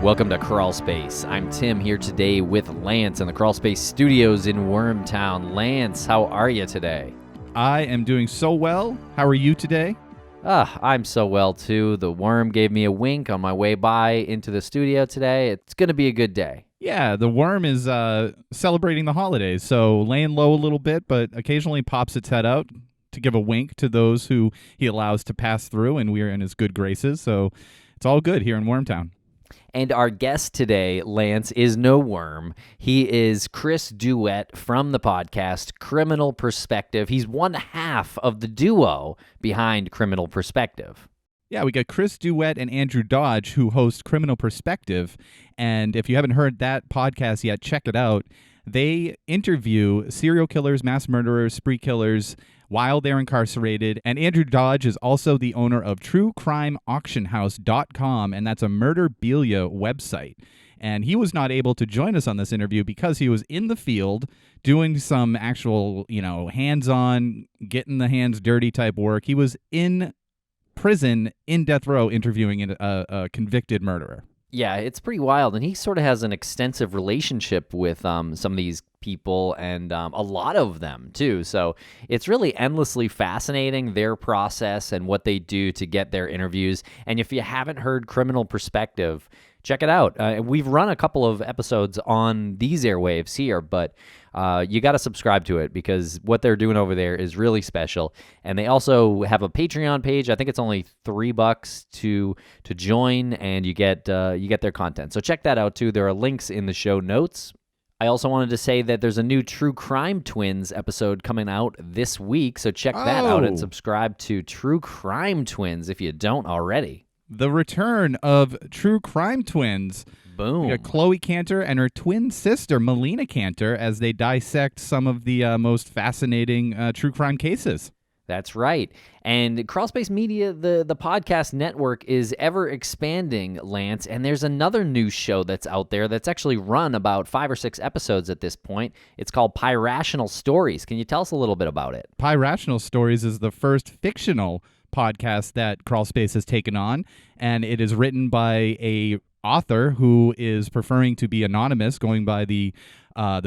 Welcome to Crawlspace. I'm Tim here today with Lance in the Crawlspace studios in Wormtown. Lance, how are you today? I am doing so well. How are you today? I'm so well too. The worm gave me a wink on my way by into the studio today. It's going to be a good day. Yeah, the worm is celebrating the holidays, so laying low a little bit, but occasionally pops its head out to give a wink to those who he allows to pass through, and we are in his good graces, so it's all good here in Wormtown. And our guest today, Lance, is no worm. He is Chris Duett from the podcast Criminal Perspective. He's one half of the duo behind Criminal Perspective. Yeah, we got Chris Duett and Andrew Dodge who host Criminal Perspective, and if you haven't heard that podcast yet, check it out. They interview serial killers, mass murderers, spree killers while they're incarcerated. And Andrew Dodge is also the owner of TrueCrimeAuctionHouse.com, and that's a murderabilia website. And he was not able to join us on this interview because he was in the field doing some actual, hands-on, getting the hands dirty type work. He was in prison, in death row, interviewing a convicted murderer. Yeah, it's pretty wild, and he sort of has an extensive relationship with some of these people, and a lot of them, too. So it's really endlessly fascinating, their process and what they do to get their interviews. And if you haven't heard Criminal Perspective, check it out. We've run a couple of episodes on these airwaves here, but you got to subscribe to it because what they're doing over there is really special. And they also have a Patreon page. I think it's only $3 to join, and you get their content. So check that out too. There are links in the show notes. I also wanted to say that there's a new True Crime Twins episode coming out this week. So check that out and subscribe to True Crime Twins if you don't already. The return of True Crime Twins. Boom. We got Chloe Cantor and her twin sister, Melina Cantor, as they dissect some of the most fascinating true crime cases. That's right. And Crawlspace Media, the podcast network, is ever expanding, Lance. And there's another new show that's out there that's actually run about 5 or 6 episodes at this point. It's called Pyrational Stories. Can you tell us a little bit about it? Pyrational Stories is the first fictional podcast that Crawlspace has taken on, and it is written by a author who is preferring to be anonymous, going by the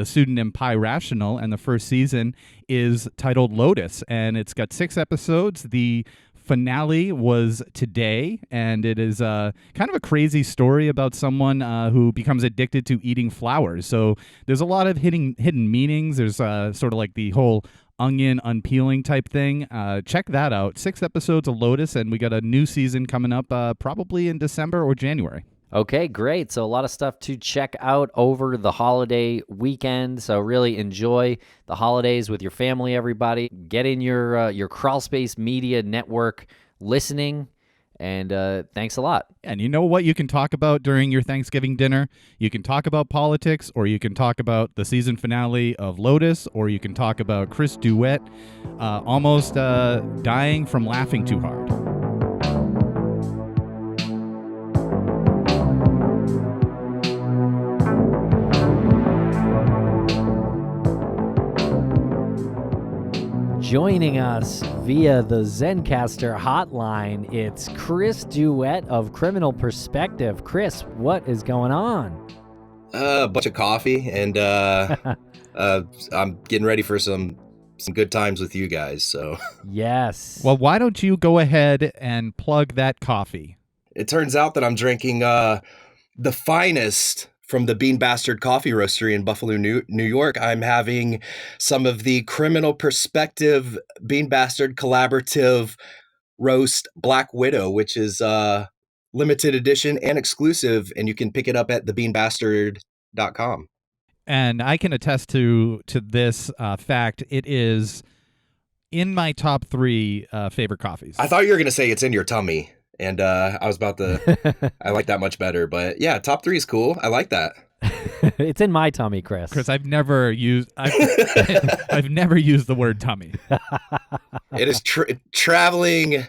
pseudonym Pyrational, and the first season is titled Lotus, and it's got 6 episodes. The finale was today, and it is kind of a crazy story about someone who becomes addicted to eating flowers. So there's a lot of hidden meanings. There's sort of like the whole onion unpeeling type thing. Check that out. 6 episodes of Lotus, and we got a new season coming up probably in December or January. Okay, great. So a lot of stuff to check out over the holiday weekend. So really enjoy the holidays with your family, everybody. Get in your Crawlspace Media Network listening, and thanks a lot. And you know what you can talk about during your Thanksgiving dinner? You can talk about politics, or you can talk about the season finale of Lotus, or you can talk about Chris Duett almost dying from laughing too hard. Joining us via the Zencastr hotline, it's Chris Duett of Criminal Perspective. Chris, what is going on? A bunch of coffee, and I'm getting ready for some good times with you guys. So yes. Well, why don't you go ahead and plug that coffee? It turns out that I'm drinking the finest from the Bean Bastard Coffee Roastery in Buffalo, New York. I'm having some of the Criminal Perspective Bean Bastard Collaborative Roast Black Widow, which is limited edition and exclusive, and you can pick it up at thebeanbastard.com. And I can attest to this fact. It is in my top 3 favorite coffees. I thought you were going to say it's in your tummy. And I was about to, I like that much better. But yeah, top 3 is cool. I like that. It's in my tummy, Chris. Chris, I've never used the word tummy. It is traveling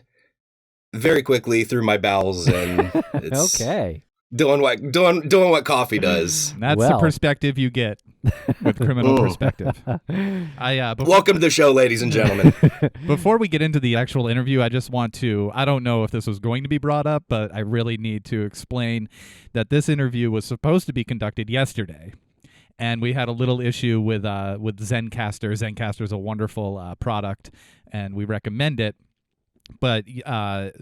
very quickly through my bowels, and it's okay. doing what coffee does. That's the perspective you get. with Criminal Ooh. Perspective. Welcome to the show, ladies and gentlemen. Before we get into the actual interview, I just want to, I don't know if this was going to be brought up, but I really need to explain that this interview was supposed to be conducted yesterday. And we had a little issue with Zencastr. Zencastr is a wonderful product, and we recommend it. But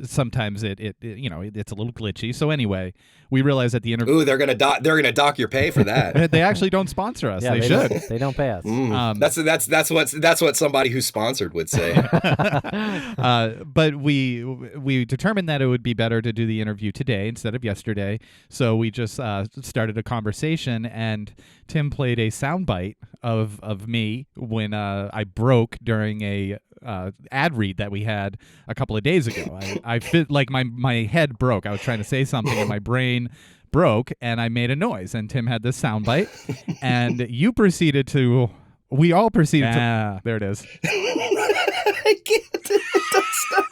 sometimes it's a little glitchy. So anyway, we realized at the interview. Ooh, they're gonna dock your pay for that. They actually don't sponsor us. Yeah, they should. They don't pay us. That's what somebody who's sponsored would say. But we determined that it would be better to do the interview today instead of yesterday. So we just started a conversation, and Tim played a soundbite of me when I broke during a ad read that we had a couple of days ago. I fit like my head broke. I was trying to say something and my brain broke, and I made a noise. And Tim had this soundbite, and we all proceeded to. There it is. I can't. Don't start.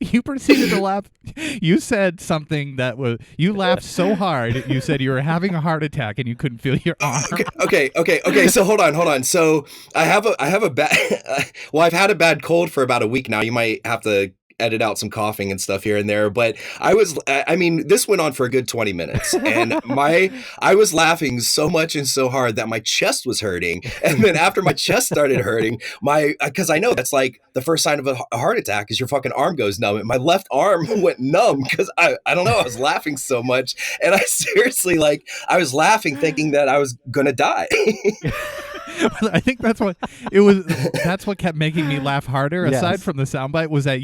You proceeded to laugh. You said something that was. You laughed so hard. You said you were having a heart attack and you couldn't feel your arm. Okay. So hold on. So I have a bad. Well, I've had a bad cold for about a week now. You might have to edit out some coughing and stuff here and there, but this went on for a good 20 minutes, and I was laughing so much and so hard that my chest was hurting. And then after my chest started hurting, because I know that's like the first sign of a heart attack is your fucking arm goes numb, and my left arm went numb because I don't know, I was laughing so much, and I seriously, like, I was laughing thinking that I was gonna die. I think that's what it was. That's what kept making me laugh harder. Aside from the soundbite, was that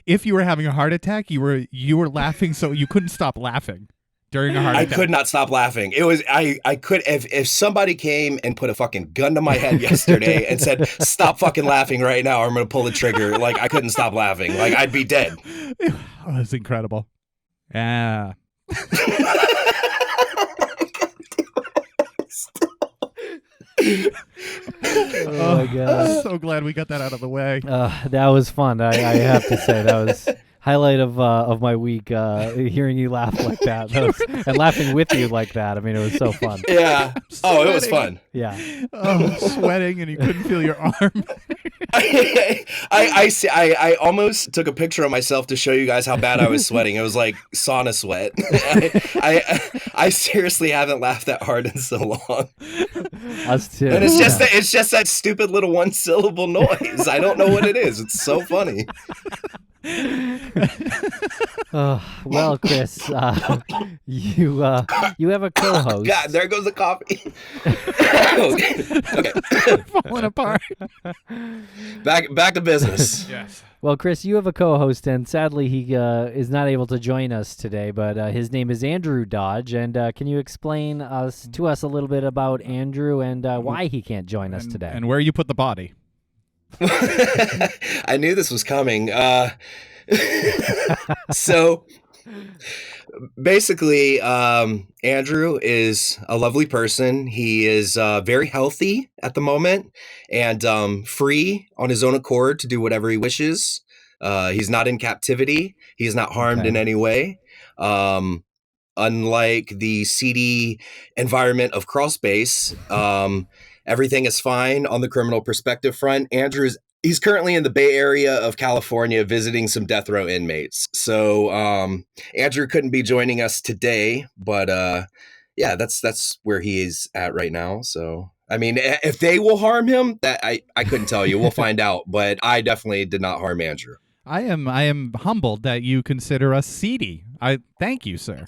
if you were having a heart attack, you were laughing so you couldn't stop laughing during a heart attack. I could not stop laughing. It was I could if somebody came and put a fucking gun to my head yesterday and said, "Stop fucking laughing right now, or I'm gonna pull the trigger." Like, I couldn't stop laughing. Like, I'd be dead. It was incredible. Yeah. Oh my God. I'm so glad we got that out of the way. That was fun. I have to say that was highlight of my week. Hearing you laugh like that, and laughing with you like that. I mean, it was so fun. Yeah. Oh, it was fun. Yeah. Oh, sweating, and you couldn't feel your arm. I almost took a picture of myself to show you guys how bad I was sweating. It was like sauna sweat. I seriously haven't laughed that hard in so long. Us too. And it's just that stupid little one syllable noise. I don't know what it is. It's so funny. Well, Chris, you have a co-host. God, there goes the coffee. Okay. Falling apart. Back to business. Yes. Well, Chris, you have a co-host, and sadly he is not able to join us today, but his name is Andrew Dodge, and can you explain to us a little bit about Andrew and why he can't join us today? And where you put the body. I knew this was coming. So basically, Andrew is a lovely person. He is very healthy at the moment and free on his own accord to do whatever he wishes. He's not in captivity. He's not harmed in any way. Unlike the seedy environment of Crawlspace, everything is fine on the criminal perspective front. He's currently in the Bay Area of California visiting some death row inmates. So Andrew couldn't be joining us today, but yeah, that's where he is at right now. So I mean, if they will harm him, that I couldn't tell you. We'll find out. But I definitely did not harm Andrew. I am humbled that you consider us seedy. I thank you, sir.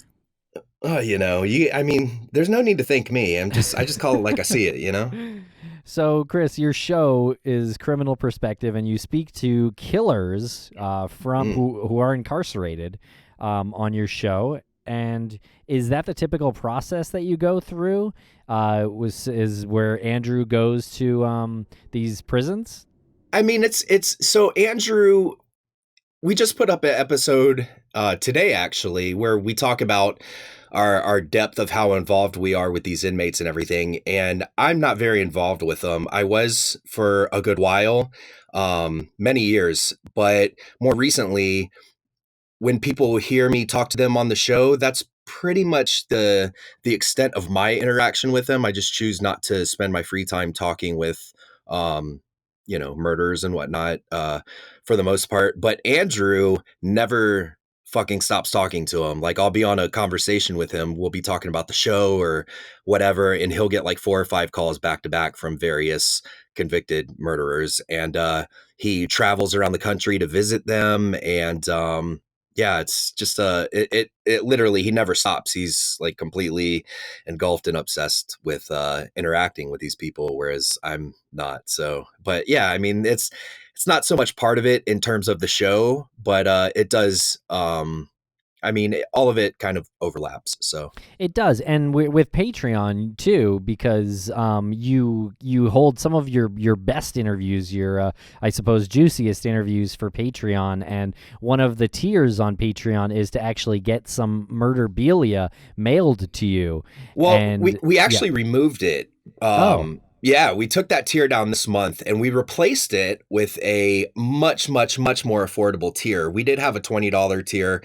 Oh, I mean, there's no need to thank me. I just call it like I see it, So, Chris, your show is Criminal Perspective, and you speak to killers who are incarcerated on your show. And is that the typical process that you go through? Is where Andrew goes to these prisons? I mean, it's so Andrew. We just put up an episode today, actually, where we talk about our depth of how involved we are with these inmates and everything. And I'm not very involved with them. I was for a good while, many years, but more recently, when people hear me talk to them on the show, that's pretty much the extent of my interaction with him. I just choose not to spend my free time talking with murderers and whatnot, for the most part. But Andrew never fucking stops talking to him. Like, I'll be on a conversation with him, we'll be talking about the show or whatever, and he'll get like 4 or 5 calls back to back from various convicted murderers, and he travels around the country to visit them. And yeah, it's just it literally, he never stops. He's like completely engulfed and obsessed with interacting with these people, whereas I'm not. So, but yeah, I mean, it's not so much part of it in terms of the show, but it does. I mean, all of it kind of overlaps. So It does, and with Patreon too, because you hold some of your best interviews, your I suppose juiciest interviews for Patreon, and one of the tiers on Patreon is to actually get some murderabilia mailed to you. well, And we actually removed it. Oh. Yeah, we took that tier down this month and we replaced it with a much, much, much more affordable tier. We did have a $20 tier,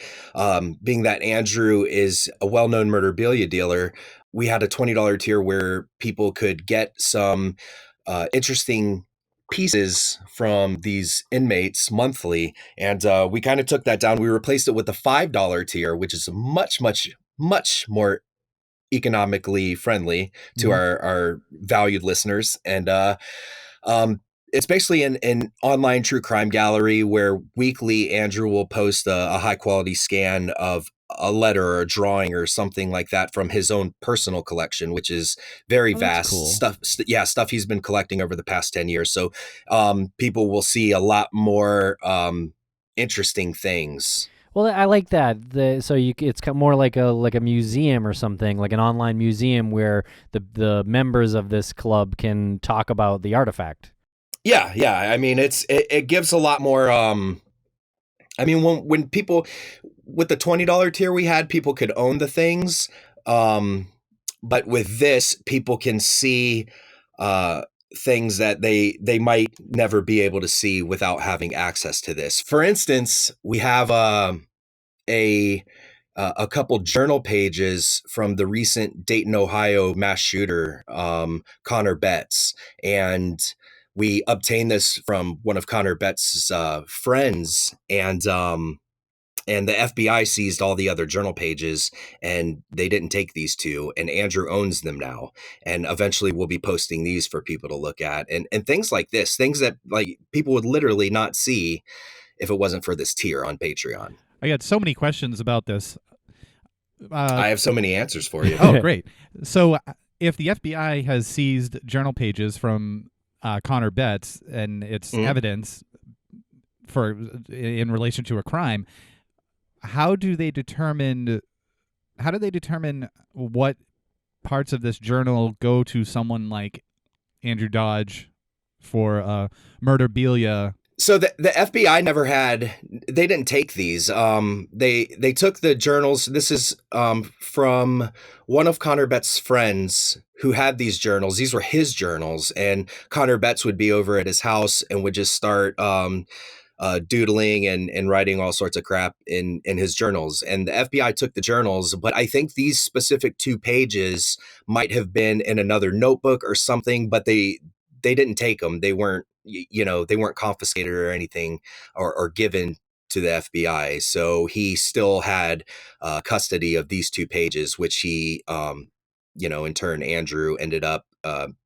being that Andrew is a well-known murderabilia dealer. We had a $20 tier where people could get some interesting pieces from these inmates monthly, and we kind of took that down. We replaced it with the $5 tier, which is much, much, much more economically friendly to our valued listeners. And um, it's basically an online true crime gallery where weekly Andrew will post a high quality scan of a letter or a drawing or something like that from his own personal collection, which is very that's vast cool. stuff he's been collecting over the past 10 years. So people will see a lot more interesting things. Well, I like that. So it's more like a museum or something, like an online museum where the members of this club can talk about the artifact. Yeah. I mean, it gives a lot more. I mean, when people with the $20 tier we had, people could own the things, but with this, people can see things that they might never be able to see without having access to this. For instance, we have a couple journal pages from the recent Dayton, Ohio mass shooter, Connor Betts, and we obtained this from one of Connor Betts' friends, and the FBI seized all the other journal pages, and they didn't take these two, and Andrew owns them now, and eventually we'll be posting these for people to look at, and things like this, things that like people would literally not see if it wasn't for this tier on Patreon. I got so many questions about this. I have so many answers for you. Oh, great. So if the FBI has seized journal pages from Connor Betts and it's evidence in relation to a crime, how do they determine what parts of this journal go to someone like Andrew Dodge for murderabilia? So the FBI never had, they didn't take these. They took the journals. This is from one of Connor Betts' friends who had these journals. These were his journals, and Connor Betts would be over at his house and would just start doodling and writing all sorts of crap in his journals. And the FBI took the journals, but I think these specific 2 pages might have been in another notebook or something, but they didn't take them. They weren't, they weren't confiscated or anything or given to the FBI. So he still had custody of these 2 pages, which he, in turn, Andrew ended up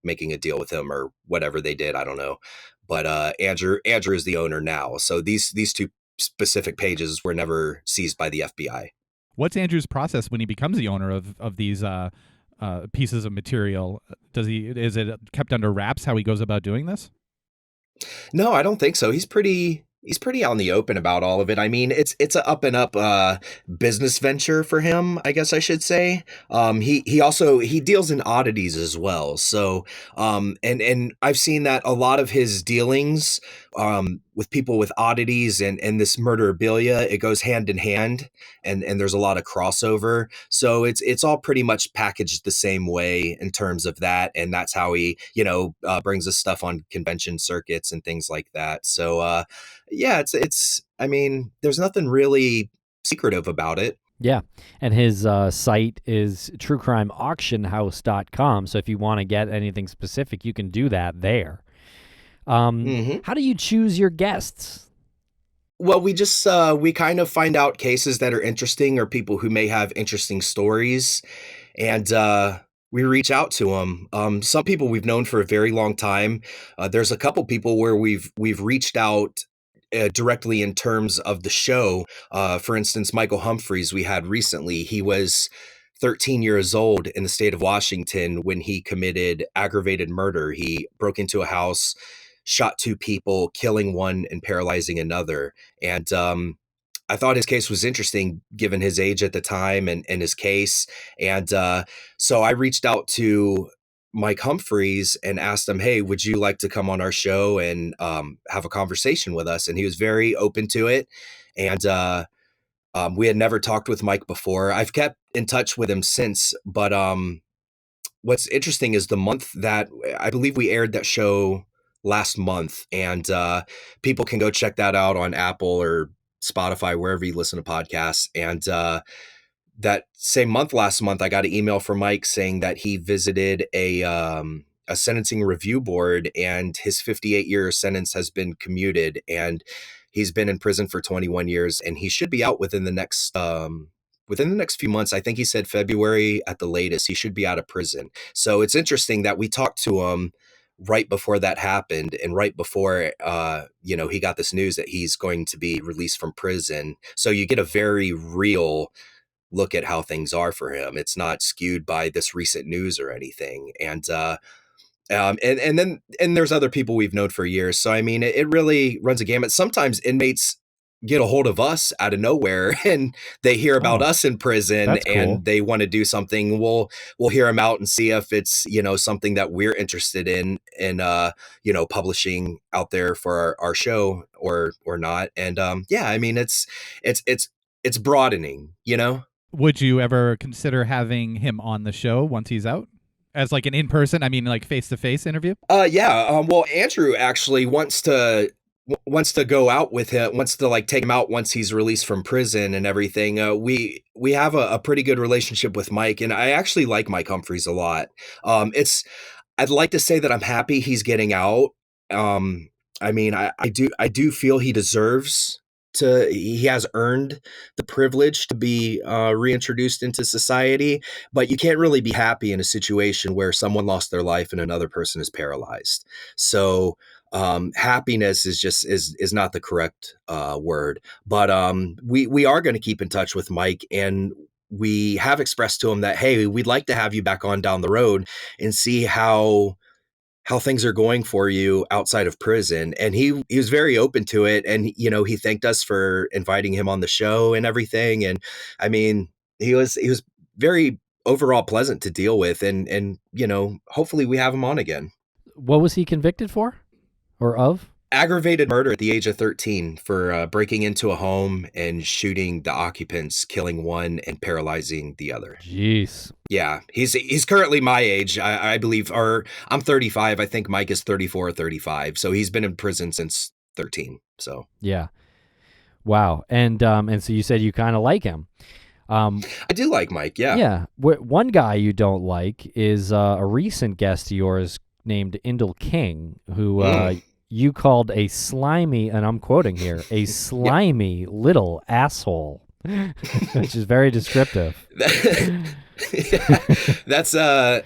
making a deal with him or whatever they did. I don't know. But Andrew is the owner now. So these 2 specific pages were never seized by the FBI. What's Andrew's process when he becomes the owner of these pieces of material? Is it kept under wraps how he goes about doing this? No, I don't think so. He's pretty out in the open about all of it. I mean, it's a up and up business venture for him, I guess I should say. He also deals in oddities as well. So and I've seen that a lot of his dealings with people with oddities and this murderabilia, it goes hand in hand, and there's a lot of crossover. So it's all pretty much packaged the same way in terms of that, and that's how he brings us stuff on convention circuits and things like that. So yeah, it's I mean, there's nothing really secretive about it. Yeah. And his site is truecrimeauctionhouse.com. So if you want to get anything specific, you can do that there. Hmm. How do you choose your guests? Well, we kind of find out cases that are interesting or people who may have interesting stories, and we reach out to them. Some people we've known for a very long time. There's a couple people where we've reached out directly in terms of the show. For instance, Michael Humphreys we had recently. He was 13 years old in the state of Washington when he committed aggravated murder. He broke into a house, shot two people, killing one and paralyzing another. And I thought his case was interesting given his age at the time and his case. And so I reached out to Mike Humphreys and asked him, hey, would you like to come on our show and have a conversation with us? And he was very open to it. And we had never talked with Mike before. I've kept in touch with him since, but what's interesting is the month that I believe we aired that show last month, and people can go check that out on Apple or Spotify, wherever you listen to podcasts. And that same month, last month, I got an email from Mike saying that he visited a sentencing review board, and his 58-year sentence has been commuted, and he's been in prison for 21 years, and he should be out within the next few months. I think he said February at the latest. He should be out of prison. So it's interesting that we talked to him right before that happened, and right before he got this news that he's going to be released from prison. So you get a very real look at how things are for him. It's not skewed by this recent news or anything. And there's other people we've known for years. So I mean, it really runs a gamut. Sometimes inmates get a hold of us out of nowhere and they hear about us in prison that's cool. and they want to do something. We'll hear them out and see if it's, something that we're interested in publishing out there for our show or not. And I mean, it's broadening, Would you ever consider having him on the show once he's out? As like an in-person, I mean like face-to-face interview? Well, Andrew actually wants to go out with him, wants to like take him out once he's released from prison and everything. We have a pretty good relationship with Mike, and I actually like Mike Humphreys a lot. I'd like to say that I'm happy he's getting out. I mean, I do feel he deserves he has earned the privilege to be reintroduced into society, but you can't really be happy in a situation where someone lost their life and another person is paralyzed. So happiness is not the correct word, but we are going to keep in touch with Mike, and we have expressed to him that, hey, we'd like to have you back on down the road and see how things are going for you outside of prison. And he was very open to it. And, he thanked us for inviting him on the show and everything. And I mean, he was very overall pleasant to deal with. And hopefully we have him on again. What was he convicted for or of? Aggravated murder at the age of 13 for breaking into a home and shooting the occupants, killing one and paralyzing the other. Jeez. Yeah, he's currently my age, I believe, or I'm 35. I think Mike is 34 or 35. So he's been in prison since 13. So yeah, wow. And so you said you kind of like him. I do like Mike. Yeah. Yeah. One guy you don't like is a recent guest of yours named Indel King, who you called a slimy, and I'm quoting here, a slimy little asshole, which is very descriptive. That's I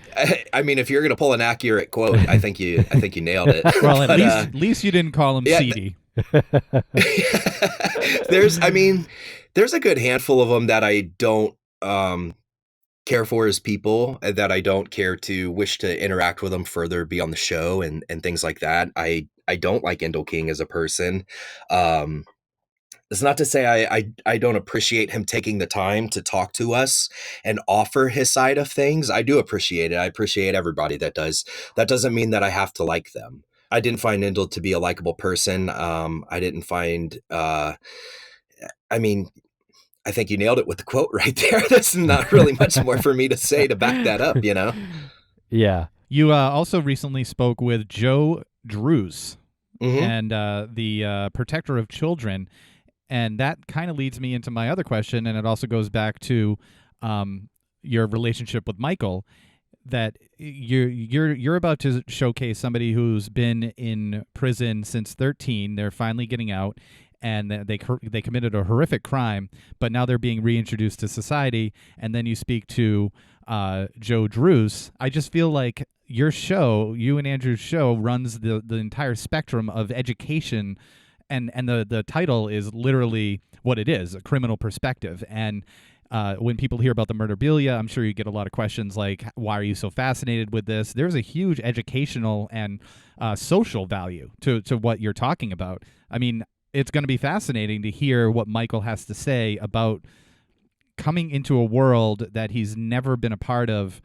mean, if you're gonna pull an accurate quote, I think you nailed it. Well, at least you didn't call him seedy. There's a good handful of them that I don't care for as people, that I don't care to wish to interact with them further, be on the show and things like that. I don't like Indel King as a person. It's not to say I don't appreciate him taking the time to talk to us and offer his side of things. I do appreciate it. I appreciate everybody that does. That doesn't mean that I have to like them. I didn't find Indel to be a likable person. I didn't find, I think you nailed it with the quote right there. There's not really much more for me to say to back that up, Yeah. You also recently spoke with Joe Drews, Mm-hmm. and the protector of children. And that kind of leads me into my other question, and it also goes back to your relationship with Michael. That you're about to showcase somebody who's been in prison since 13. They're finally getting out, and they committed a horrific crime, but now they're being reintroduced to society. And then you speak to Joe Druce. I just feel like your show, you and Andrew's show, runs the entire spectrum of education, and the title is literally what it is, a criminal perspective. And when people hear about the murderabilia, I'm sure you get a lot of questions like, why are you so fascinated with this? There's a huge educational and social value to what you're talking about. I mean, it's going to be fascinating to hear what Michael has to say about coming into a world that he's never been a part of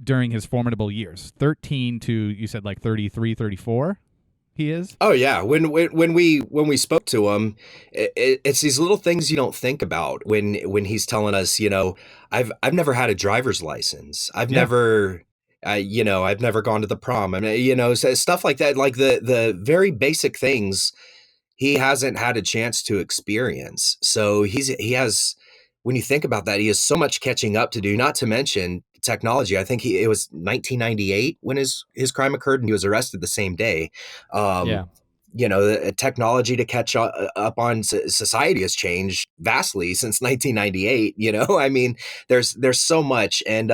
during his formidable years. 13 to, you said, like 33, 34? He is? Oh yeah. When we spoke to him, it's these little things you don't think about when he's telling us, I've never had a driver's license. I've never, I've never gone to the prom. I mean, stuff like that, like the very basic things he hasn't had a chance to experience. So he has, when you think about that, he has so much catching up to do, not to mention technology. I think it was 1998 when his crime occurred, and he was arrested the same day. The technology to catch up on society has changed vastly since 1998. I mean, there's so much. And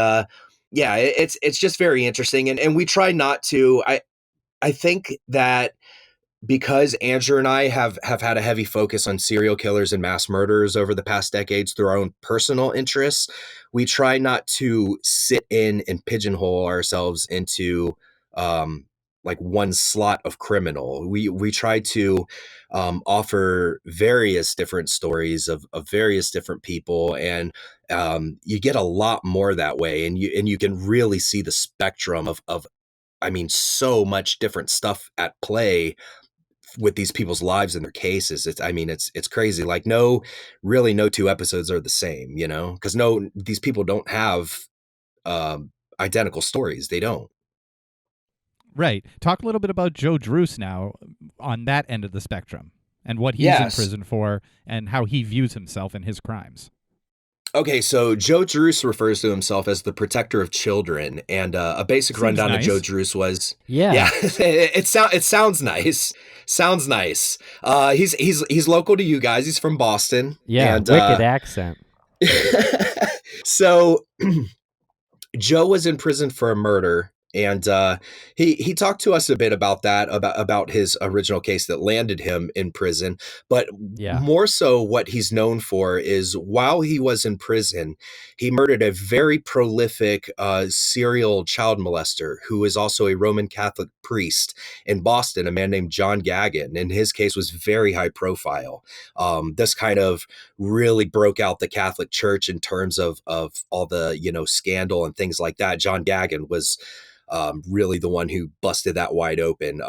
it's just very interesting. And we try not to, I think that because Andrew and I have had a heavy focus on serial killers and mass murderers over the past decades through our own personal interests, we try not to sit in and pigeonhole ourselves into like one slot of criminal. We try to offer various different stories of various different people, and you get a lot more that way, and you can really see the spectrum of I mean, so much different stuff at play with these people's lives and their cases. It's crazy. Like no two episodes are the same, because these people don't have identical stories. They don't. Right. Talk a little bit about Joe Druce now on that end of the spectrum, and what he's in Yes. prison for, and how he views himself and his crimes. Okay, so Joe Druce refers to himself as the protector of children, and a basic Seems rundown nice. of Joe Druce was, Yeah. it sounds nice. Sounds nice. He's local to you guys. He's from Boston. Yeah, and, wicked accent. So Joe was in prison for a murder, and he talked to us a bit about that, about his original case that landed him in prison. But more so, what he's known for is while he was in prison, he murdered a very prolific serial child molester who is also a Roman Catholic priest in Boston, a man named John Gagin. And his case was very high profile. This kind of really broke out the Catholic Church in terms of all the scandal and things like that. John Gagin was really the one who busted that wide open.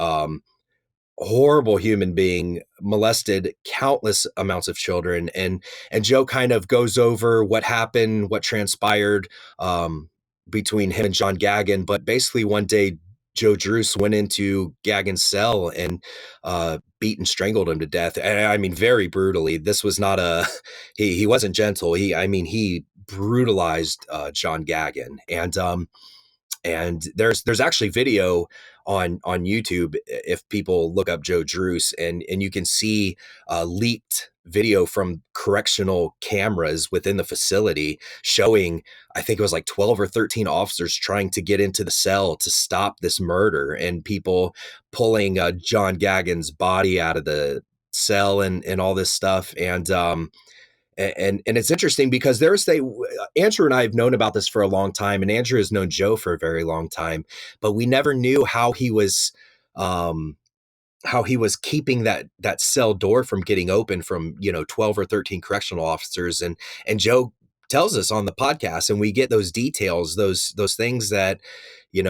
Horrible human being, molested countless amounts of children, and Joe kind of goes over what happened, what transpired between him and John Gagin. But basically, one day Joe Druce went into Gagin's cell and beat and strangled him to death. And I mean, very brutally. This was not he wasn't gentle. He brutalized John Gagin. And there's actually video on YouTube if people look up Joe Druce, and you can see leaked video from correctional cameras within the facility showing, I think it was like 12 or 13 officers trying to get into the cell to stop this murder, and people pulling John Gagin's body out of the cell and all this stuff. And it's interesting because Andrew and I have known about this for a long time, and Andrew has known Joe for a very long time, but we never knew how he was keeping that cell door from getting open from 12 or 13 correctional officers, and Joe tells us on the podcast, and we get those details, those things that we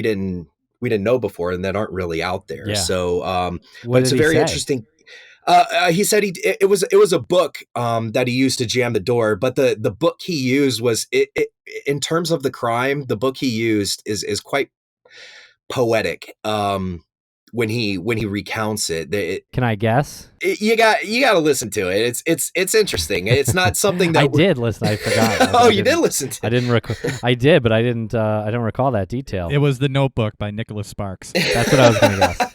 didn't know before and that aren't really out there. Yeah. So What it's did a he very say? interesting. He said it was a book that he used to jam the door, but the book he used was in terms of the crime. The book he used is quite poetic. when he recounts it. Can I guess? You got to listen to it. It's interesting. It's not something that I did listen. I forgot. Oh, you did listen to it. I didn't recall. I did, but I didn't. I don't recall that detail. It was The Notebook by Nicholas Sparks. That's what I was going to guess.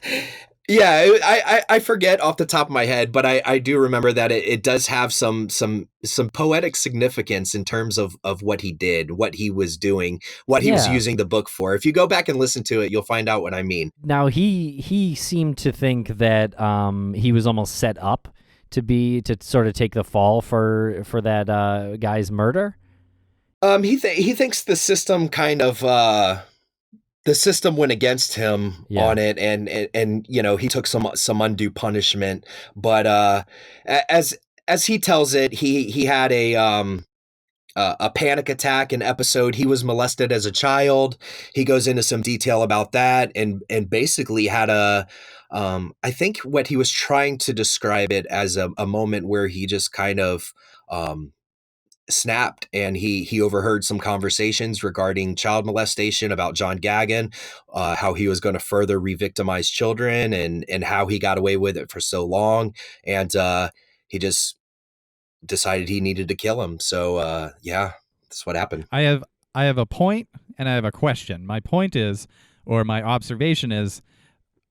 Yeah, I forget off the top of my head, but I do remember that it does have some poetic significance in terms of what he did, what he was doing, what he was using the book for. If you go back and listen to it, you'll find out what I mean. Now he seemed to think that he was almost set up to sort of take the fall for that guy's murder. He thinks the system kind of. The system went against him on it, and you know, he took some undue punishment. But as he tells it, he had a panic attack, an episode. He was molested as a child. He goes into some detail about that, and basically had I think what he was trying to describe it as a moment where he just kind of snapped, and he overheard some conversations regarding child molestation about John Gagin, how he was going to further re-victimize children, and how he got away with it for so long, and he just decided he needed to kill him. So that's what happened. I have a point and I have a question. My point is, or my observation is,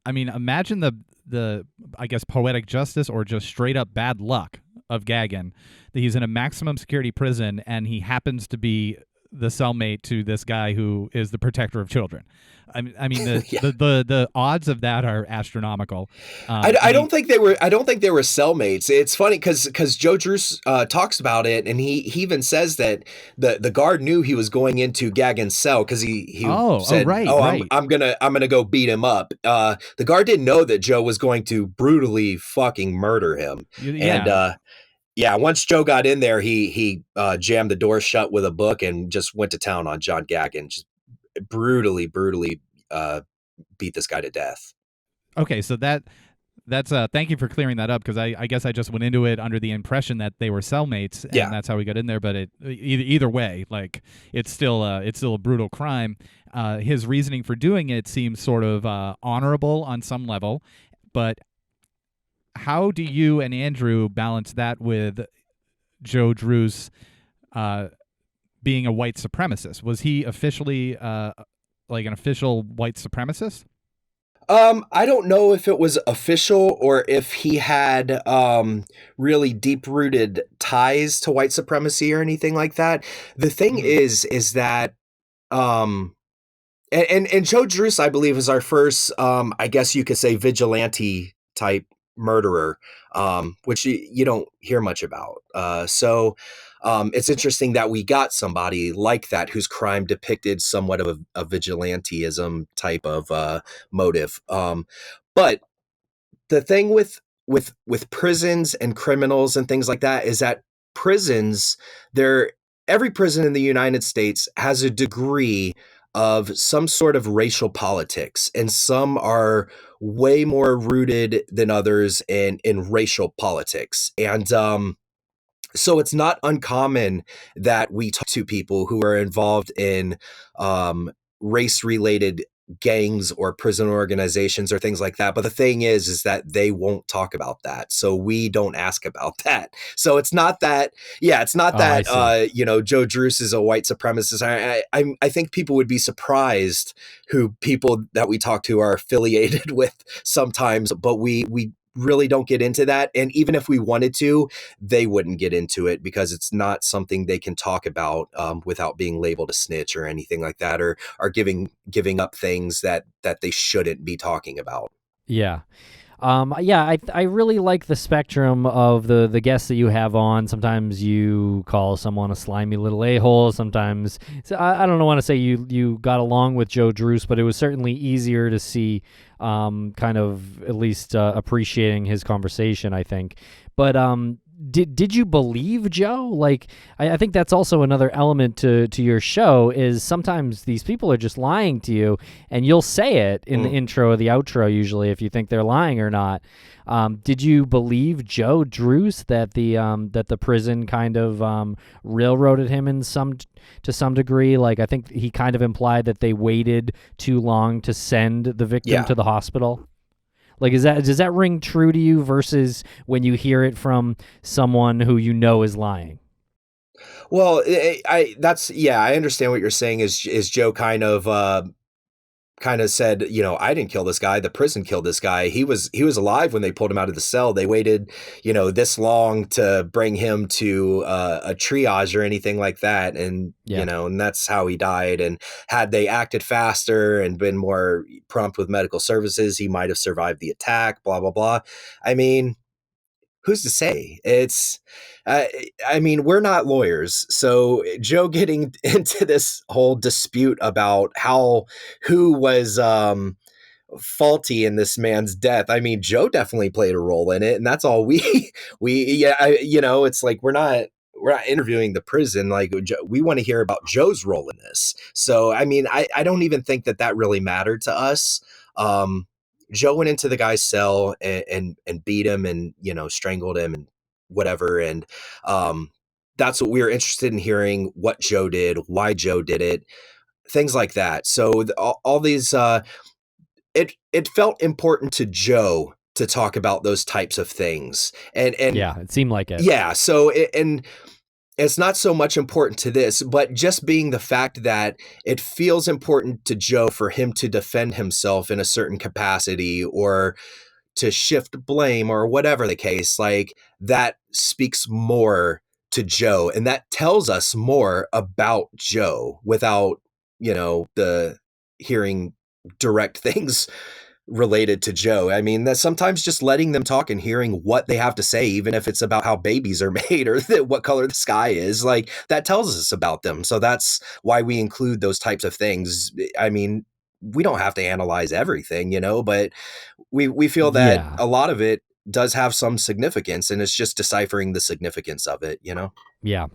I mean, imagine the I guess poetic justice or just straight up bad luck of Gagin, that he's in a maximum security prison and he happens to be the cellmate to this guy who is the protector of children. I mean, the odds of that are astronomical. I don't think they were cellmates. It's funny because Joe Druce talks about it, and he even says that the guard knew he was going into Gagin's cell because he said, right. I'm gonna go beat him up. The guard didn't know that Joe was going to brutally fucking murder him. And once Joe got in there, he jammed the door shut with a book and just went to town on John Gagin, just brutally beat this guy to death. Okay, so that's thank you for clearing that up, because I guess I just went into it under the impression that they were cellmates, and that's how we got in there. But either way, like, it's still a brutal crime. His reasoning for doing it seems sort of honorable on some level, but how do you and Andrew balance that with Joe Druce being a white supremacist? Was he officially like an official white supremacist? I don't know if it was official or if he had really deep-rooted ties to white supremacy or anything like that. The thing is that and Joe Druce, I believe, is our first I guess you could say vigilante type murderer, which you don't hear much about. So it's interesting that we got somebody like that whose crime depicted somewhat of a vigilantism type of motive. But the thing with prisons and criminals and things like that is that prisons, every prison in the United States has a degree of some sort of racial politics, and some are way more rooted than others in racial politics. And so it's not uncommon that we talk to people who are involved in race-related gangs or prison organizations or things like that. But the thing is that they won't talk about that. So we don't ask about that. So it's not that, Joe Druce is a white supremacist. I think people would be surprised who people that we talk to are affiliated with sometimes, but we really don't get into that. And even if we wanted to, they wouldn't get into it because it's not something they can talk about without being labeled a snitch or anything like that, or giving up things that they shouldn't be talking about. Yeah. I really like the spectrum of the guests that you have on. Sometimes you call someone a slimy little a-hole. Sometimes, I don't want to say you got along with Joe Druce, but it was certainly easier to see kind of at least appreciating his conversation, I think. But did you believe Joe? Like, I think that's also another element to your show, is sometimes these people are just lying to you, and you'll say it in the intro or the outro usually if you think they're lying or not. Did you believe Joe Druce that the prison kind of railroaded him to some degree? Like, I think he kind of implied that they waited too long to send the victim to the hospital. Like, does that ring true to you versus when you hear it from someone who you know is lying? Well, I understand what you're saying. Is Joe kind of said, I didn't kill this guy. The prison killed this guy. He was alive when they pulled him out of the cell. They waited, this long to bring him to a triage or anything like that. And, and that's how he died. And had they acted faster and been more prompt with medical services, he might have survived the attack, blah, blah, blah. I mean, who's to say? We're not lawyers. So Joe getting into this whole dispute about who was faulty in this man's death. I mean, Joe definitely played a role in it. And that's all it's like, we're not interviewing the prison. Like, we want to hear about Joe's role in this. So, I mean, I don't even think that really mattered to us. Joe went into the guy's cell and beat him and, strangled him and whatever. And that's what we were interested in hearing, what Joe did, why Joe did it, things like that. So all these, it felt important to Joe to talk about those types of things. And yeah, it seemed like it. Yeah. So, it's not so much important to this, but just being the fact that it feels important to Joe for him to defend himself in a certain capacity or to shift blame or whatever the case, like that speaks more to Joe. And that tells us more about Joe without, the hearing direct things related to Joe. I mean, that sometimes just letting them talk and hearing what they have to say, even if it's about how babies are made or what color the sky is, like that tells us about them. So that's why we include those types of things. I mean, we don't have to analyze everything, but we feel that a lot of it does have some significance, and it's just deciphering the significance of it, Yeah.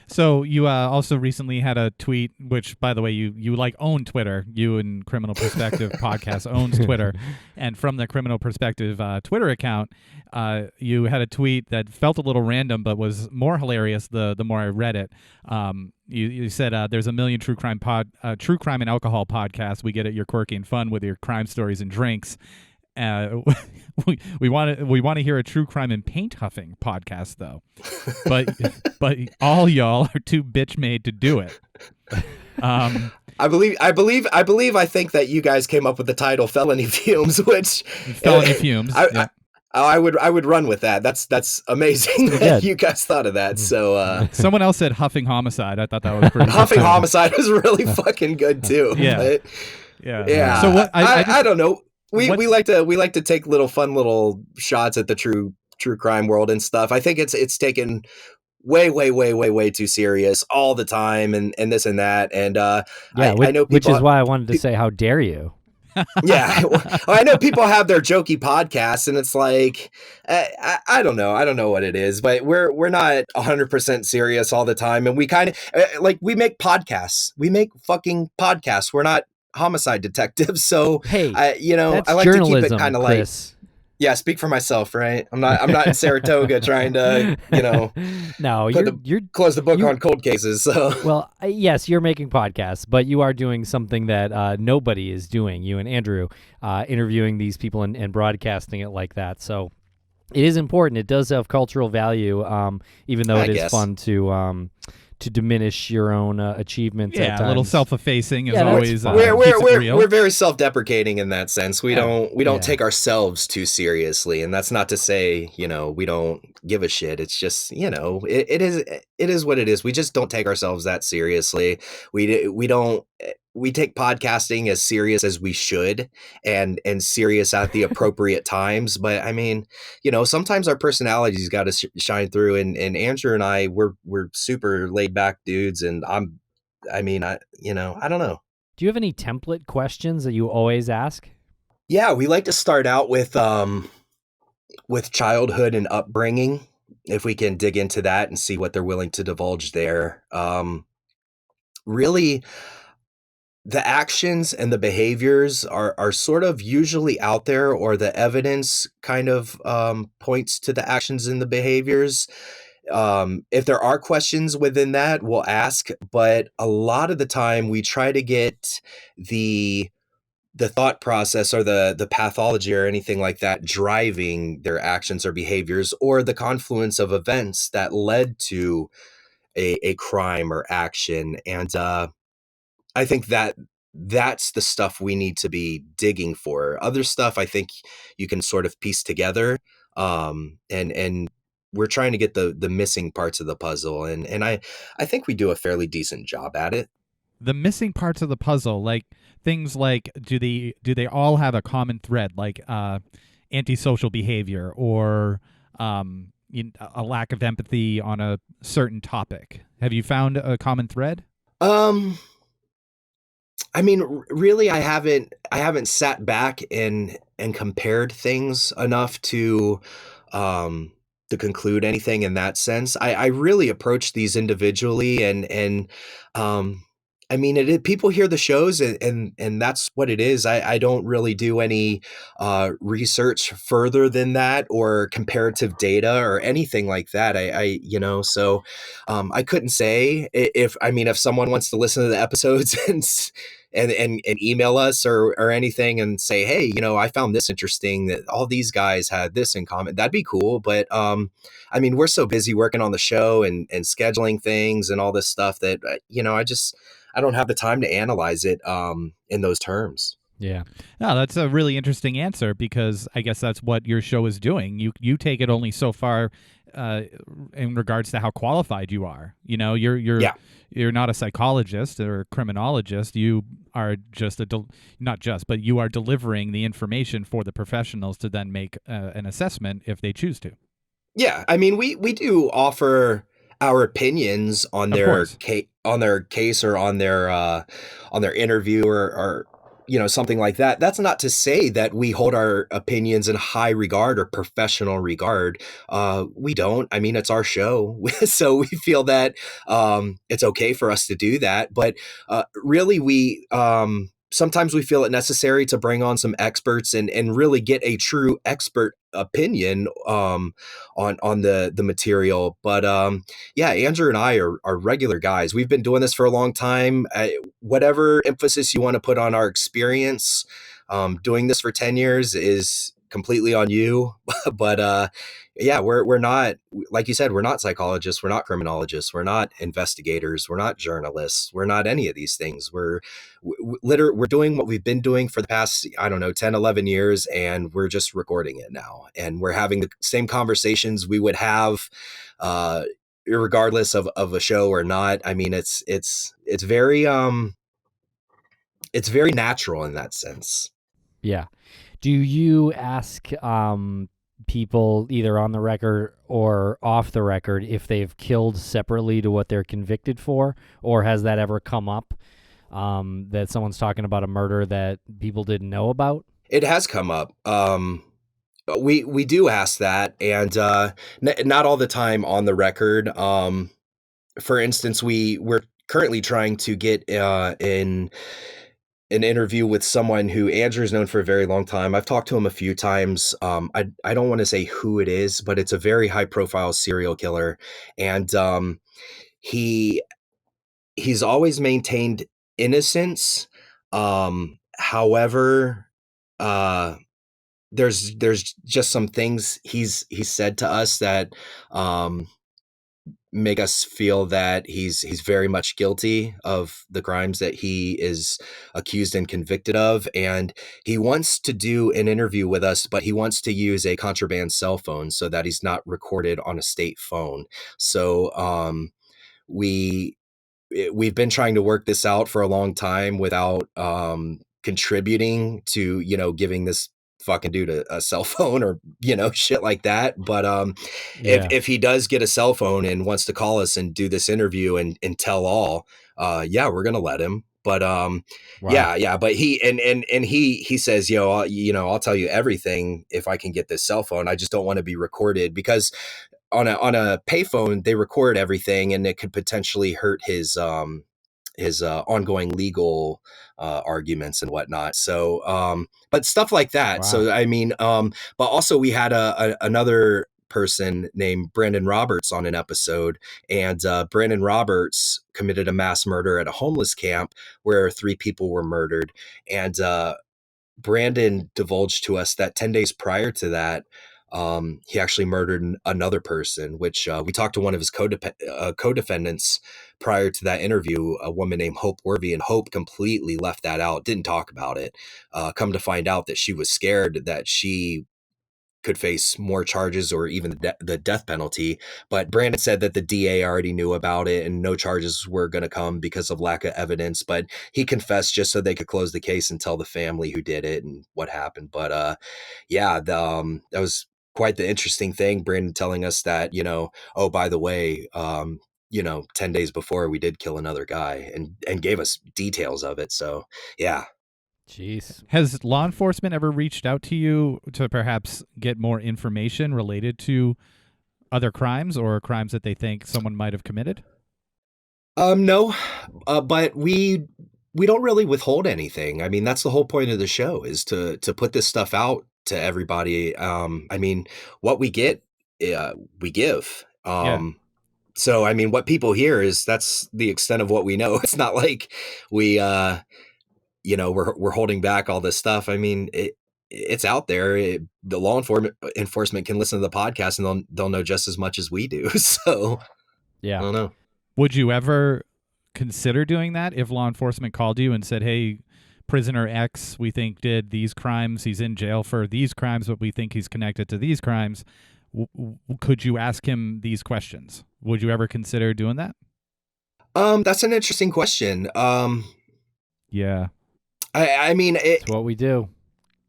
So you also recently had a tweet, which, by the way, you own Twitter. You and Criminal Perspective podcast owns Twitter, and from the Criminal Perspective Twitter account, you had a tweet that felt a little random, but was more hilarious the more I read it. You said there's a million true crime and alcohol podcasts. We get it. You're quirky and fun with your crime stories and drinks. We want to hear a true crime and paint huffing podcast though, but all y'all are too bitch made to do it. I think that you guys came up with the title "Felony Fumes," which Felony Fumes. I would run with that. That's amazing that you guys thought of that. So someone else said huffing homicide. I thought that was pretty. Huffing homicide was really fucking good too. Yeah, yeah. So what? I don't know. We like to take fun little shots at the true crime world and stuff. I think it's taken way too serious all the time and this and that. And I know people, which is why I wanted to say, how dare you? Yeah, I know people have their jokey podcasts, and it's like I don't know what it is, but we're not 100% serious all the time, and we kind of we make podcasts. We make fucking podcasts. We're not homicide detectives, so hey, I like to keep it kind of like. Yeah, speak for myself, right? I'm not in Saratoga trying to, no, you're close the book on cold cases. So, well, yes, you're making podcasts, but you are doing something that nobody is doing. You and Andrew interviewing these people and broadcasting it like that. So it is important. It does have cultural value, even though it is fun to diminish your own achievements. Yeah, at times. A little self-effacing is always. We're very self-deprecating in that sense. We don't take ourselves too seriously, and that's not to say we don't give a shit. It's just it is what it is. We just don't take ourselves that seriously. We take podcasting as serious as we should and serious at the appropriate times. But I mean, sometimes our personalities got to shine through, and Andrew and I, we're super laid back dudes. And I don't know. Do you have any template questions that you always ask? Yeah, we like to start out with childhood and upbringing, if we can dig into that and see what they're willing to divulge there. Really, the actions and the behaviors are sort of usually out there, or the evidence kind of points to the actions and the behaviors. If there are questions within that, we'll ask, but a lot of the time we try to get the the thought process or the pathology or anything like that driving their actions or behaviors, or the confluence of events that led to a crime or action. And I think that that's the stuff we need to be digging for. Other stuff I think you can sort of piece together. And we're trying to get the missing parts of the puzzle, and I think we do a fairly decent job at it. The missing parts of the puzzle, like things like do they all have a common thread, like antisocial behavior or a lack of empathy on a certain topic? Have you found a common thread? I mean, really, I haven't sat back and compared things enough um, to conclude anything in that sense. I really approach these individually, and um, I mean, people hear the shows, and that's what it is. I don't really do any research further than that, or comparative data or anything like that. So I couldn't say if, I mean, if someone wants to listen to the episodes and email us or anything and say, hey, I found this interesting, that all these guys had this in common, that'd be cool. But I mean, we're so busy working on the show and scheduling things and all this stuff that I don't have the time to analyze it in those terms. Yeah. No, that's a really interesting answer, because I guess that's what your show is doing. You take it only so far in regards to how qualified you are. Yeah. You're not a psychologist or a criminologist. You are just not just, but you are delivering the information for the professionals to then make an assessment if they choose to. Yeah, I mean, we do offer our opinions on Of their course. case or on their interview, or something like that. That's not to say that we hold our opinions in high regard or professional regard. We don't. I mean, it's our show, so we feel that it's okay for us to do that. But really, we sometimes we feel it necessary to bring on some experts and really get a true expert opinion on the material. But yeah, Andrew and I are regular guys. We've been doing this for a long time. Whatever emphasis you want to put on our experience, doing this for 10 years is completely on you. But yeah, we're not, like you said, we're not psychologists, we're not criminologists, we're not investigators, we're not journalists, we're not any of these things. We're doing what we've been doing for the past, I don't know, 10, 11 years, and we're just recording it now. And we're having the same conversations we would have regardless of a show or not. I mean, it's very natural in that sense. Yeah. Do you ask people either on the record or off the record if they've killed separately to what they're convicted for, or has that ever come up that someone's talking about a murder that people didn't know about? It has come up. We do ask that, and not all the time on the record. For instance, we're currently trying to get in an interview with someone who Andrew's known for a very long time. I've talked to him a few times. I don't want to say who it is, but it's a very high profile serial killer, and he he's always maintained innocence. However, uh, there's just some things he's said to us that um, make us feel that he's very much guilty of the crimes that he is accused and convicted of. And he wants to do an interview with us, but he wants to use a contraband cell phone so that he's not recorded on a state phone. So we we've been trying to work this out for a long time without contributing to giving this fucking dude a cell phone or shit like that. But Yeah. if he does get a cell phone and wants to call us and do this interview and tell all, yeah, we're gonna let him. But Wow. yeah, but he says, I'll tell you everything if I can get this cell phone. I just don't want to be recorded, because on a payphone they record everything, and it could potentially hurt his ongoing legal arguments and whatnot. So but stuff like that. Wow. So I mean, but also we had another person named Brandon Roberts on an episode, and Brandon Roberts committed a mass murder at a homeless camp where 3 people were murdered. And Brandon divulged to us that 10 days prior to that, he actually murdered another person, which we talked to one of his co-defendants prior to that interview, a woman named Hope Worthy, and Hope completely left that out, didn't talk about it. Come to find out that she was scared that she could face more charges or even the death penalty. But Brandon said that the DA already knew about it and no charges were going to come because of lack of evidence. But he confessed just so they could close the case and tell the family who did it and what happened. But that was quite the interesting thing. Brandon telling us that, oh, by the way, 10 days before we did kill another guy and gave us details of it. So, yeah. Jeez. Has law enforcement ever reached out to you to perhaps get more information related to other crimes or crimes that they think someone might have committed? No, but we don't really withhold anything. I mean, that's the whole point of the show, is to put this stuff out to everybody. I mean, what we get, we give. So, I mean, what people hear that's the extent of what we know. It's not like we, we're holding back all this stuff. I mean, it's out there. The law enforcement can listen to the podcast and they'll know just as much as we do. So, yeah, I don't know. Would you ever consider doing that if law enforcement called you and said, "Hey, prisoner X, we think did these crimes. He's in jail for these crimes, but we think he's connected to these crimes." Could you ask him these questions? Would you ever consider doing that? That's an interesting question. Yeah. I mean, it's what we do.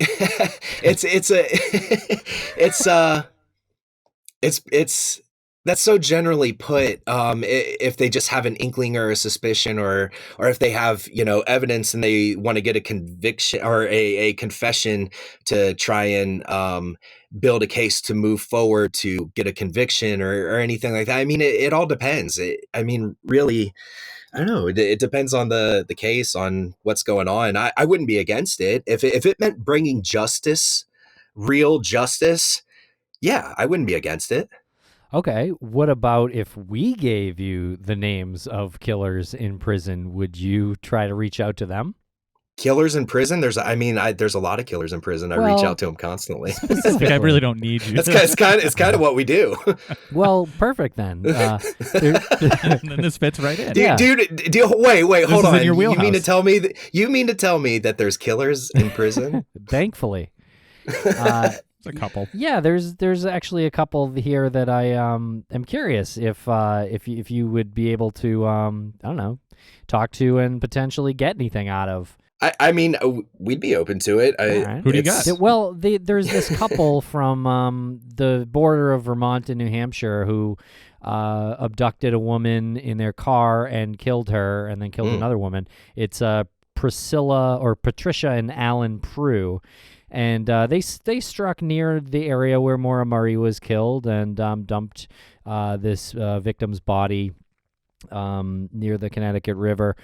It's that's so generally put. If they just have an inkling or a suspicion, or if they have, evidence and they want to get a conviction or a confession to try and build a case to move forward to get a conviction or anything like that. I mean, it all depends. Really, I don't know. It depends on the case, on what's going on. I wouldn't be against it if it meant bringing justice, real justice. Yeah, I wouldn't be against it. Okay, what about if we gave you the names of killers in prison? Would you try to reach out to them? Killers in prison? There's a lot of killers in prison. I reach out to them constantly. I really don't need you. It's kind of what we do. Well, perfect then. And then this fits right in. Dude, wait, hold on. You mean to tell me that there's killers in prison? Thankfully. A couple. Yeah, there's actually a couple here that I am curious if you would be able to I don't know, talk to and potentially get anything out of. I mean, we'd be open to it. Right. Who do you got? Well, there's this couple from the border of Vermont and New Hampshire who abducted a woman in their car and killed her, and then killed another woman. It's Patricia and Alan Prue. And they struck near the area where Maura Murray was killed and dumped this victim's body near the Connecticut River.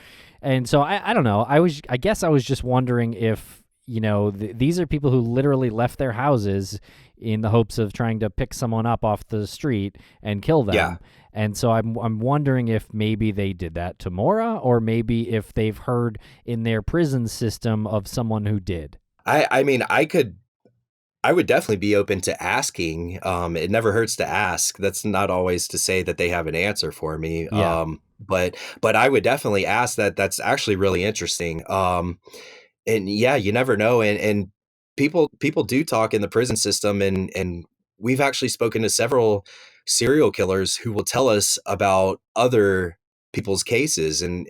And so I don't know. I guess I was just wondering if, these are people who literally left their houses in the hopes of trying to pick someone up off the street and kill them. Yeah. And so I'm wondering if maybe they did that to Maura, or maybe if they've heard in their prison system of someone who did. I mean, I would definitely be open to asking. It never hurts to ask. That's not always to say that they have an answer for me. Yeah. But I would definitely ask that. That's actually really interesting. And yeah, you never know. And people do talk in the prison system, and we've actually spoken to several serial killers who will tell us about other people's cases, and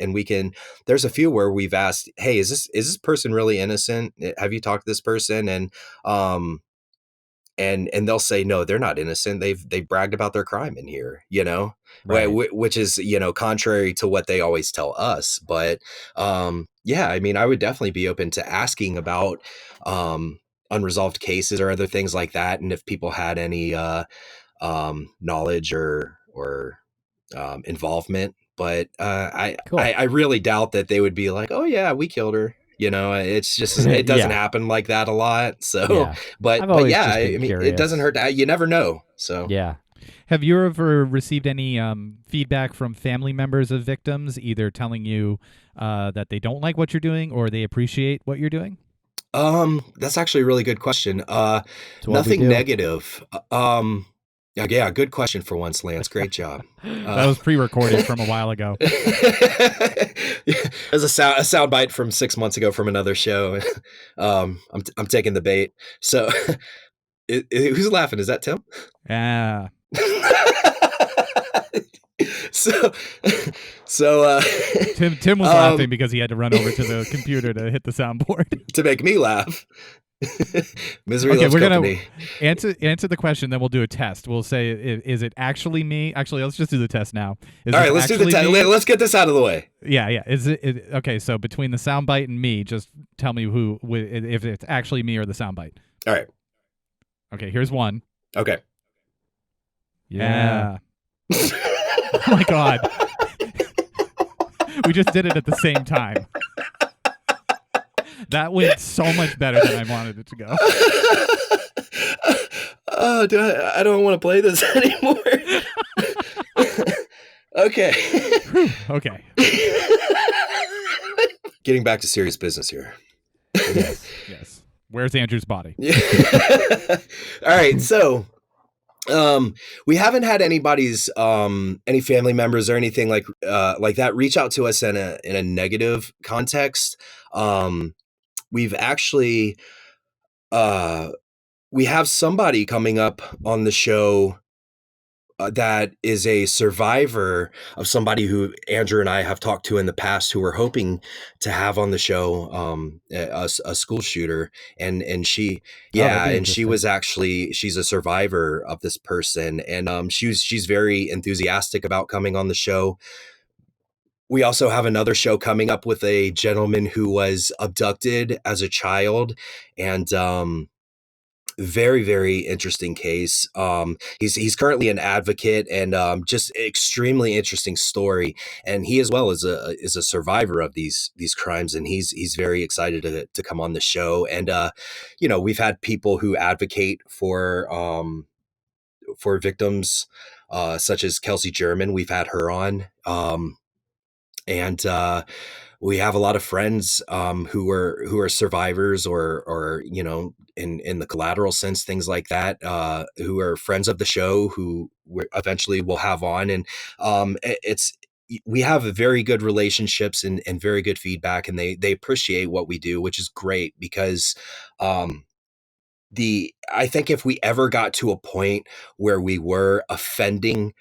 there's a few where we've asked, hey, is this person really innocent? Have you talked to this person? And they'll say, no, they're not innocent. They've bragged about their crime in here, Right. which is, contrary to what they always tell us. But yeah, I mean, I would definitely be open to asking about unresolved cases or other things like that. And if people had any knowledge or involvement. But Cool. I really doubt that they would be like, oh yeah, we killed her. It's just, it doesn't happen like that a lot. So, Yeah. but yeah, I mean, curious. it doesn't hurt. You never know. So Yeah. Have you ever received any feedback from family members of victims, either telling you that they don't like what you're doing or they appreciate what you're doing? That's actually a really good question. what we Nothing do. negative. Yeah, good question for once, Lance. Great job. That was pre-recorded from a while ago. There's a sound bite from 6 months ago from another show. I'm taking the bait. So, who's laughing? Is that Tim? Yeah. so Tim was laughing because he had to run over to the computer to hit the soundboard. to make me laugh. Misery Okay, loves we're company. gonna answer the question, then we'll do a test. We'll say, is it actually me? Actually, let's just do the test now. All right, let's do the test. Let's get this out of the way. Yeah. Is it okay? So between the soundbite and me, just tell me if it's actually me or the soundbite. All right. Okay, here's one. Okay. Yeah. Oh my God. We just did it at the same time. That went so much better than I wanted it to go. Oh, I don't want to play this anymore. Okay. Okay. Getting back to serious business here. Yes. Where's Andrew's body? Yeah. All right. So, we haven't had anybody's, any family members or anything like that reach out to us in a negative context. We've actually, we have somebody coming up on the show that is a survivor of somebody who Andrew and I have talked to in the past, who we're hoping to have on the show, a school shooter. And she, and she was actually, she's a survivor of this person. And she's very enthusiastic about coming on the show. We also have another show coming up with a gentleman who was abducted as a child, and very, very interesting case. He's currently an advocate, and just extremely interesting story. And he as well is a survivor of these crimes, and he's very excited to come on the show. And we've had people who advocate for victims, such as Kelsey German. We've had her on. And we have a lot of friends who are survivors, or in the collateral sense, things like that, who are friends of the show, who we eventually will have on. And we have very good relationships and very good feedback, and they appreciate what we do, which is great, because I think if we ever got to a point where we were offending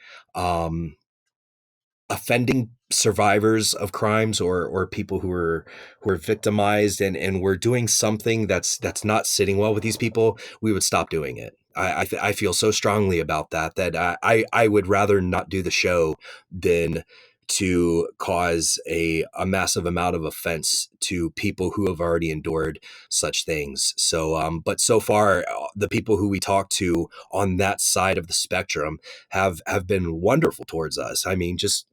survivors of crimes, or people who are victimized, and we're doing something that's not sitting well with these people, we would stop doing it. I feel so strongly about that I would rather not do the show than to cause a massive amount of offense to people who have already endured such things. So, but so far, the people who we talk to on that side of the spectrum have been wonderful towards us. I mean, just,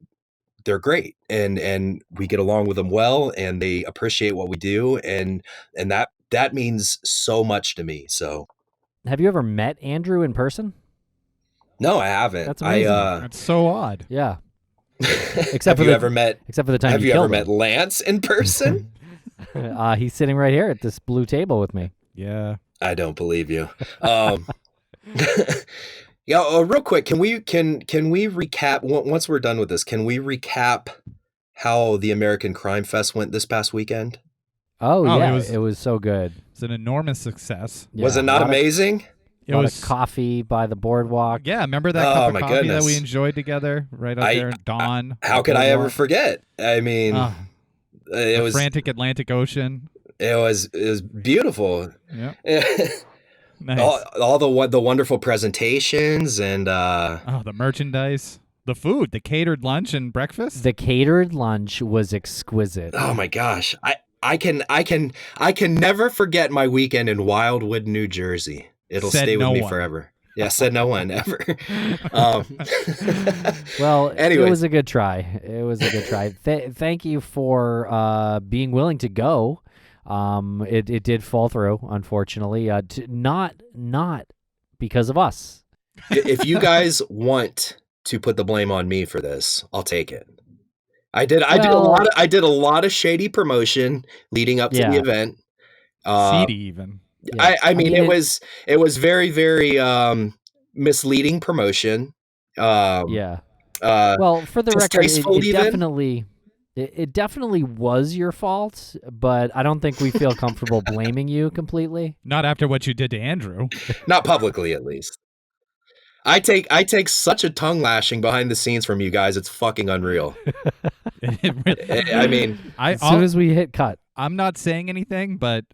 they're great, and we get along with them well, and they appreciate what we do, and that means so much to me. So, have you ever met Andrew in person? No, I haven't. That's amazing. That's so odd. Yeah. Except for the time you ever met Lance in person? He's sitting right here at this blue table with me. Yeah. I don't believe you. Yeah, real quick, can we recap, once we're done with this, can we recap how the American Crime Fest went this past weekend? Oh yeah, it was so good. It's an enormous success. Yeah, was it not amazing? It was coffee by the boardwalk. Yeah, remember that cup of coffee that we enjoyed together right out there at dawn? How could I ever forget? I mean, it was frantic Atlantic Ocean. It was beautiful. Yeah. Nice. All the wonderful presentations, and the merchandise, the food, the catered lunch and breakfast. The catered lunch was exquisite. Oh my gosh, I can never forget my weekend in Wildwood, New Jersey. It'll stay with me forever. Yeah, said no one ever. Well, anyway. It was a good try. Thank you for being willing to go. It did fall through, unfortunately. Not because of us. If you guys want to put the blame on me for this, I'll take it. I did a lot of shady promotion leading up to the event. Seedy even. Yeah. I mean, it was very, very misleading promotion. Yeah. Well, for the record, Distasteful even. it definitely was your fault, but I don't think we feel comfortable blaming you completely. Not after what you did to Andrew. Not publicly, at least. I take such a tongue lashing behind the scenes from you guys. It's fucking unreal. I mean, as soon as we hit cut. I'm not saying anything, but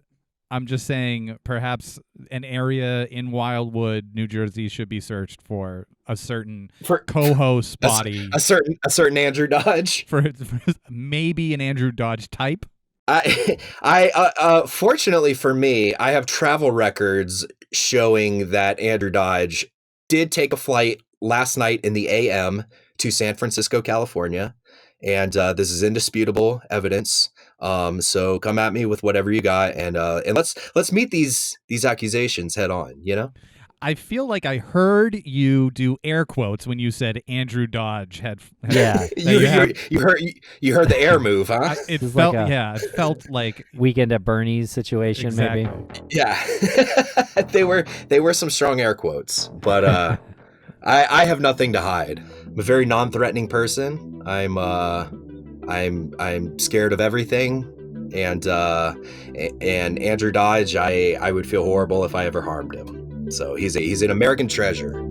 I'm just saying perhaps an area in Wildwood, New Jersey should be searched for a certain co-host body. A certain Andrew Dodge. For maybe an Andrew Dodge type. Fortunately for me, I have travel records showing that Andrew Dodge did take a flight last night in the AM to San Francisco, California, and this is indisputable evidence. So come at me with whatever you got, and let's meet these accusations head on. You know, I feel like I heard you do air quotes when you said Andrew Dodge had. Yeah, you heard the air move, huh? It felt it felt like Weekend at Bernie's situation, exactly. maybe. Yeah, they were some strong air quotes, but I have nothing to hide. I'm a very non-threatening person. I'm scared of everything, and Andrew Dodge, I would feel horrible if I ever harmed him. So he's an American treasure.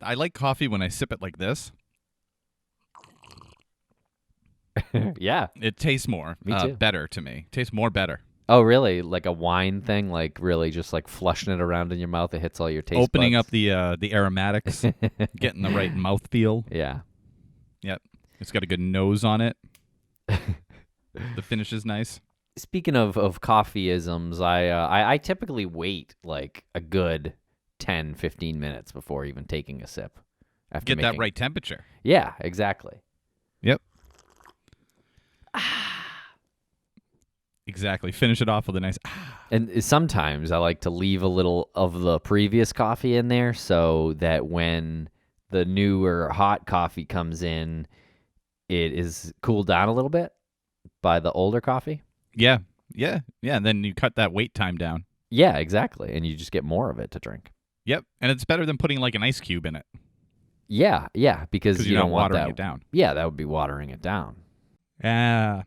I like coffee when I sip it like this. Yeah. It tastes more better to me. Tastes more better. Oh, really? Like a wine thing? Like really just like flushing it around in your mouth? It hits all your taste Opening buds? up the aromatics, getting the right mouthfeel. Yeah. Yep. It's got a good nose on it. The finish is nice. Speaking of coffeeisms, I typically wait like a good 10, 15 minutes before even taking a sip. After Get that right temperature. Yeah, exactly. Yep. Exactly. Finish it off with a nice. And sometimes I like to leave a little of the previous coffee in there so that when the newer hot coffee comes in, it is cooled down a little bit by the older coffee. Yeah. And then you cut that wait time down. Yeah, exactly. And you just get more of it to drink. Yep. And it's better than putting like an ice cube in it. Yeah, because you don't want watering that. it down. Yeah, that would be watering it down. Yeah.